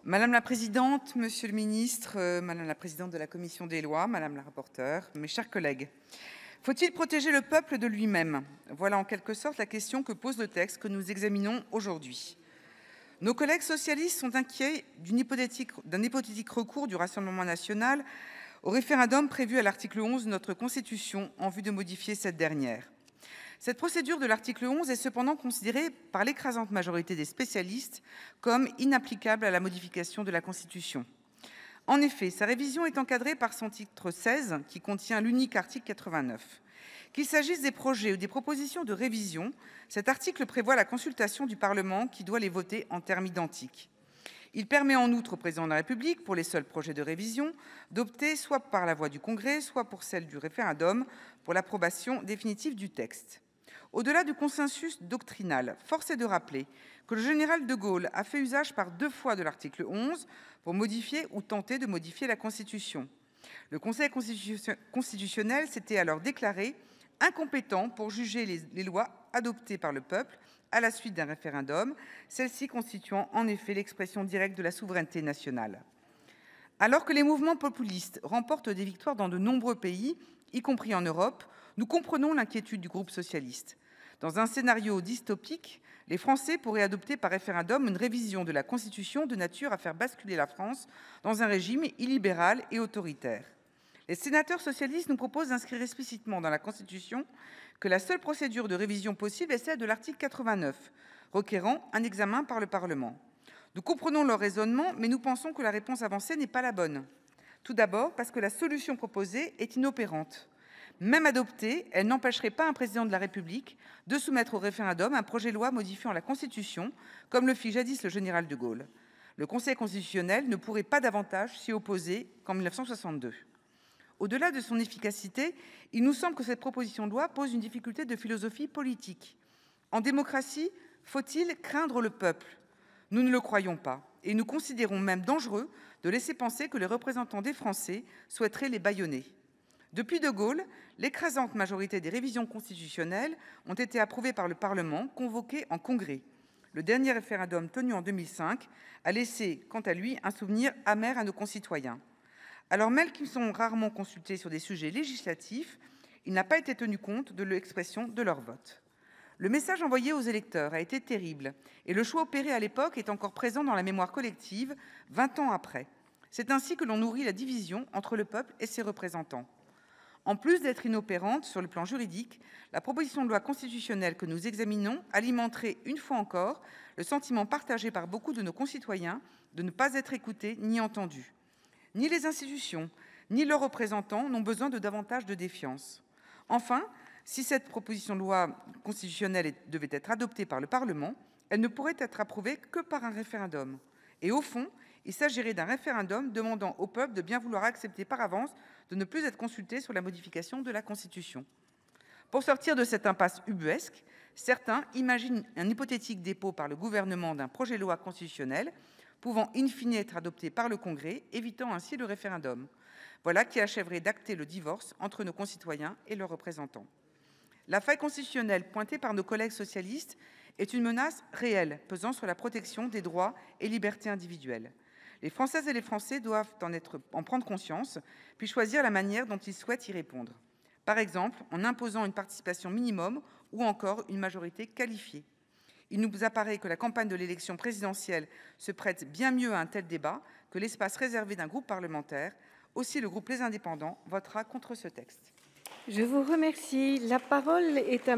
Madame la présidente, monsieur le ministre, madame la présidente de la commission des lois, madame la rapporteure, mes chers collègues, faut-il protéger le peuple de lui-même? Voilà en quelque sorte la question que pose le texte que nous examinons aujourd'hui. Nos collègues socialistes sont inquiets d'un hypothétique recours du Rassemblement national au référendum prévu à l'article 11 de notre Constitution en vue de modifier cette dernière. Cette procédure de l'article 11 est cependant considérée par l'écrasante majorité des spécialistes comme inapplicable à la modification de la Constitution. En effet, sa révision est encadrée par son titre 16 qui contient l'unique article 89. Qu'il s'agisse des projets ou des propositions de révision, cet article prévoit la consultation du Parlement qui doit les voter en termes identiques. Il permet en outre au président de la République, pour les seuls projets de révision, d'opter soit par la voie du Congrès, soit pour celle du référendum pour l'approbation définitive du texte. Au-delà du consensus doctrinal, force est de rappeler que le général de Gaulle a fait usage par 2 fois de l'article 11 pour modifier ou tenter de modifier la Constitution. Le Conseil constitutionnel s'était alors déclaré incompétent pour juger les lois adoptées par le peuple à la suite d'un référendum, celles-ci constituant en effet l'expression directe de la souveraineté nationale. Alors que les mouvements populistes remportent des victoires dans de nombreux pays, y compris en Europe, nous comprenons l'inquiétude du groupe socialiste. Dans un scénario dystopique, les Français pourraient adopter par référendum une révision de la Constitution de nature à faire basculer la France dans un régime illibéral et autoritaire. Les sénateurs socialistes nous proposent d'inscrire explicitement dans la Constitution que la seule procédure de révision possible est celle de l'article 89, requérant un examen par le Parlement. Nous comprenons leur raisonnement, mais nous pensons que la réponse avancée n'est pas la bonne. Tout d'abord parce que la solution proposée est inopérante. Même adoptée, elle n'empêcherait pas un président de la République de soumettre au référendum un projet de loi modifiant la Constitution, comme le fit jadis le général de Gaulle. Le Conseil constitutionnel ne pourrait pas davantage s'y opposer qu'en 1962. Au-delà de son efficacité, il nous semble que cette proposition de loi pose une difficulté de philosophie politique. En démocratie, faut-il craindre le peuple? Nous ne le croyons pas, et nous considérons même dangereux de laisser penser que les représentants des Français souhaiteraient les bâillonner. Depuis De Gaulle, l'écrasante majorité des révisions constitutionnelles ont été approuvées par le Parlement, convoqué en Congrès. Le dernier référendum tenu en 2005 a laissé, quant à lui, un souvenir amer à nos concitoyens. Alors même qu'ils sont rarement consultés sur des sujets législatifs, il n'a pas été tenu compte de l'expression de leur vote. Le message envoyé aux électeurs a été terrible, et le choix opéré à l'époque est encore présent dans la mémoire collective 20 ans après. C'est ainsi que l'on nourrit la division entre le peuple et ses représentants. En plus d'être inopérante sur le plan juridique, la proposition de loi constitutionnelle que nous examinons alimenterait une fois encore le sentiment partagé par beaucoup de nos concitoyens de ne pas être écoutés ni entendus. Ni les institutions, ni leurs représentants n'ont besoin de davantage de défiance. Enfin, si cette proposition de loi constitutionnelle devait être adoptée par le Parlement, elle ne pourrait être approuvée que par un référendum. Et au fond, il s'agirait d'un référendum demandant au peuple de bien vouloir accepter par avance de ne plus être consulté sur la modification de la Constitution. Pour sortir de cette impasse ubuesque, certains imaginent un hypothétique dépôt par le gouvernement d'un projet de loi constitutionnel pouvant in fine être adopté par le Congrès, évitant ainsi le référendum. Voilà qui achèverait d'acter le divorce entre nos concitoyens et leurs représentants. La faille constitutionnelle pointée par nos collègues socialistes est une menace réelle pesant sur la protection des droits et libertés individuelles. Les Françaises et les Français doivent en prendre conscience, puis choisir la manière dont ils souhaitent y répondre. Par exemple, en imposant une participation minimum ou encore une majorité qualifiée. Il nous apparaît que la campagne de l'élection présidentielle se prête bien mieux à un tel débat que l'espace réservé d'un groupe parlementaire. Aussi, le groupe Les Indépendants votera contre ce texte. Je vous remercie. La parole est à